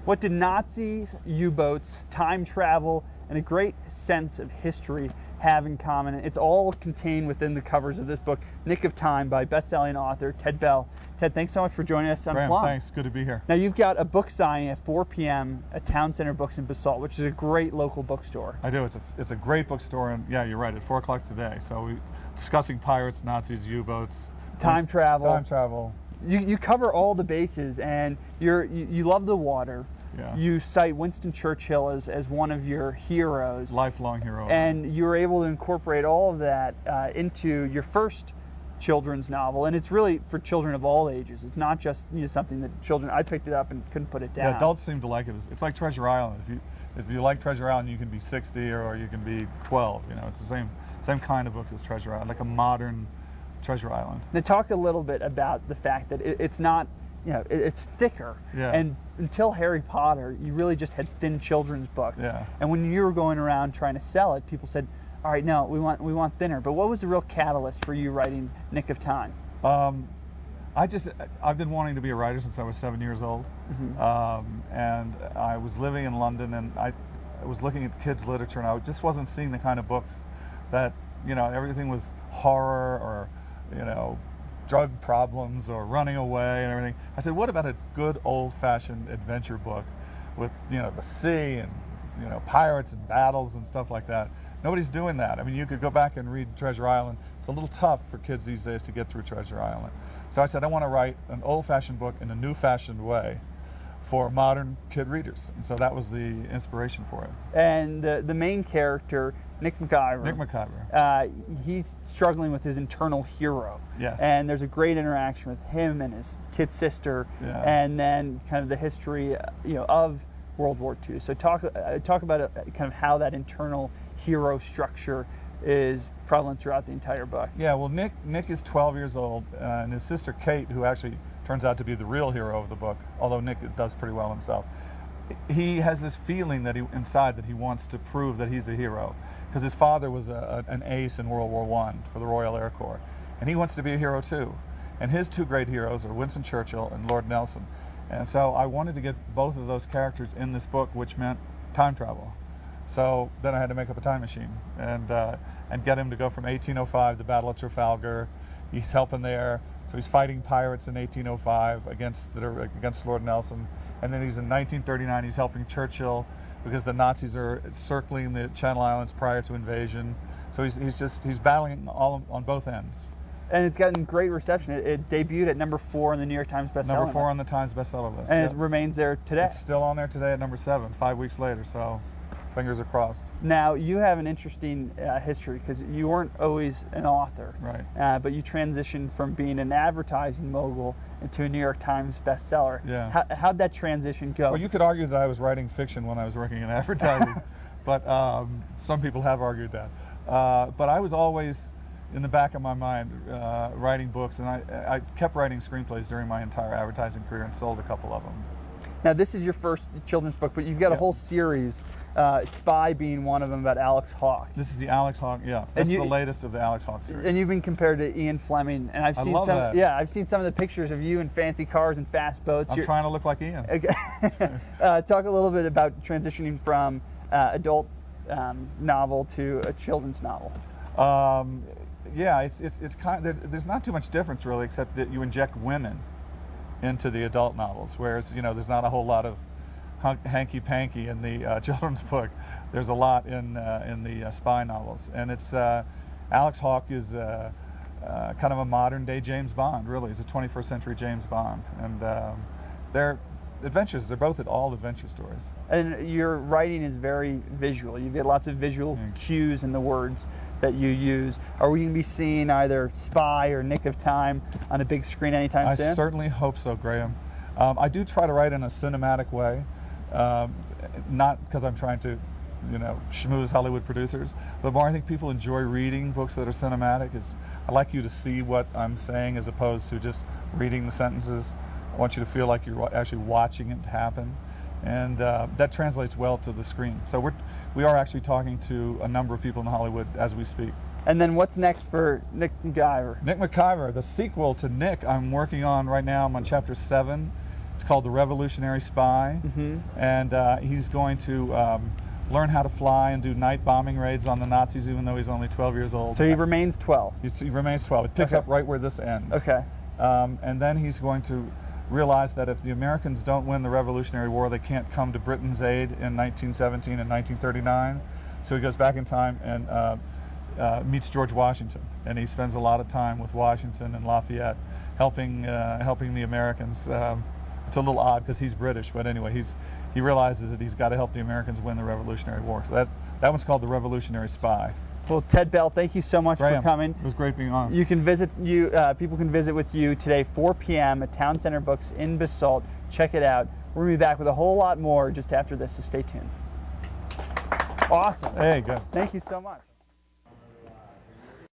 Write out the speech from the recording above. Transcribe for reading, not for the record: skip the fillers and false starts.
What did Nazis, U-boats, time travel, and a great sense of history have in common? It's all contained within the covers of this book, Nick of Time, by best-selling author Ted Bell. Ted, thanks so much for joining us on Graham, Plum. thanks. Good to be here. Now, you've got a book signing at 4 p.m. at Town Center Books in Basalt, which is a great local bookstore. I do. It's a great bookstore, and yeah, you're right, at 4 o'clock today. So we're discussing pirates, Nazis, U-boats. Time travel. Time travel. You cover all the bases, and you love the water. Yeah. You cite Winston Churchill as one of your heroes. Lifelong hero. And you were able to incorporate all of that into your first children's novel, and it's really for children of all ages. It's not just something that children. I picked it up and couldn't put it down. Yeah, adults seem to like it. It's like Treasure Island. If you like Treasure Island, you can be 60 or you can be 12. It's the same kind of book as Treasure Island, like a modern Treasure Island. Now talk a little bit about the fact that it's not. It's thicker. Yeah. And until Harry Potter, you really just had thin children's books. Yeah. And when you were going around trying to sell it, people said, "All right, no, we want thinner." But what was the real catalyst for you writing Nick of Time? I've been wanting to be a writer since I was 7 years old, and I was living in London, and I was looking at kids' literature, and I just wasn't seeing the kind of books that everything was horror or drug problems or running away and everything. I said, what about a good old-fashioned adventure book with the sea and pirates and battles and stuff like that? Nobody's doing that. I mean, you could go back and read Treasure Island. It's a little tough for kids these days to get through Treasure Island. So I said, I want to write an old-fashioned book in a new-fashioned way for modern kid readers. And so that was the inspiration for it. And the main character, Nick McIver. Nick McIver. He's struggling with his internal hero. Yes. And there's a great interaction with him and his kid sister, Yeah. and then kind of the history, of World War II. So talk about kind of how that internal hero structure is prevalent throughout the entire book. Yeah. Well, Nick is 12 years old, and his sister Kate, who actually turns out to be the real hero of the book, although Nick does pretty well himself. He has this feeling that inside that he wants to prove that he's a hero, because his father was an ace in World War I for the Royal Air Corps, and he wants to be a hero too. And his two great heroes are Winston Churchill and Lord Nelson. And so I wanted to get both of those characters in this book, which meant time travel. So then I had to make up a time machine and get him to go from 1805, the Battle of Trafalgar. He's helping there. So he's fighting pirates in 1805 against Lord Nelson, and then he's in 1939. He's helping Churchill because the Nazis are circling the Channel Islands prior to invasion. So he's battling all on both ends. And it's gotten great reception. It debuted at number 4 on the New York Times bestseller list. Number 4 on the Times bestseller list. And it remains there today. It's still on there today at number 7, 5 weeks later. So fingers are crossed. Now, you have an interesting history, because you weren't always an author. Right. But you transitioned from being an advertising mogul into a New York Times bestseller. Yeah. How'd that transition go? Well, you could argue that I was writing fiction when I was working in advertising, but some people have argued that. But I was always in the back of my mind writing books, and I kept writing screenplays during my entire advertising career and sold a couple of them. Now, this is your first children's book, but you've got a whole series, Spy being one of them, about Alex Hawke. This is the Alex Hawke, yeah. That's the latest of the Alex Hawke series. And you've been compared to Ian Fleming, and I've seen that. Yeah, I've seen some of the pictures of you in fancy cars and fast boats. I'm trying to look like Ian. Talk a little bit about transitioning from adult novel to a children's novel. Yeah, it's kind of, there's not too much difference really, except that you inject women into the adult novels, whereas there's not a whole lot of hanky-panky in the children's book. There's a lot in the spy novels, and it's Alex Hawke is kind of a modern-day James Bond. Really, he's a 21st century James Bond, and they're adventures. They're both all adventure stories. And your writing is very visual. You get lots of visual cues in the words that you use. Are we going to be seeing either Spy or Nick of Time on a big screen anytime soon? I certainly hope so, Graham. I do try to write in a cinematic way, not because I'm trying to, schmooze Hollywood producers, but more I think people enjoy reading books that are cinematic. I like you to see what I'm saying as opposed to just reading the sentences. I want you to feel like you're actually watching it happen, and that translates well to the screen. So we are actually talking to a number of people in Hollywood as we speak. And then what's next for Nick McIver? Nick McIver, the sequel to Nick, I'm working on right now. I'm on chapter 7. It's called The Revolutionary Spy, and he's going to learn how to fly and do night bombing raids on the Nazis, even though he's only 12 years old. So he remains 12. He remains 12. It picks up right where this ends. Okay. And then he's going to realize that if the Americans don't win the Revolutionary War, they can't come to Britain's aid in 1917 and 1939. So he goes back in time and meets George Washington, and he spends a lot of time with Washington and Lafayette, helping the Americans. It's a little odd because he's British, but anyway, he realizes that he's got to help the Americans win the Revolutionary War. So that one's called The Revolutionary Spy. Well, Ted Bell, thank you so much for coming. It was great being on. You can visit people can visit with you today, 4 p.m. at Town Center Books in Basalt. Check it out. We're gonna be back with a whole lot more just after this, so stay tuned. Awesome. Hey, good. Thank you so much.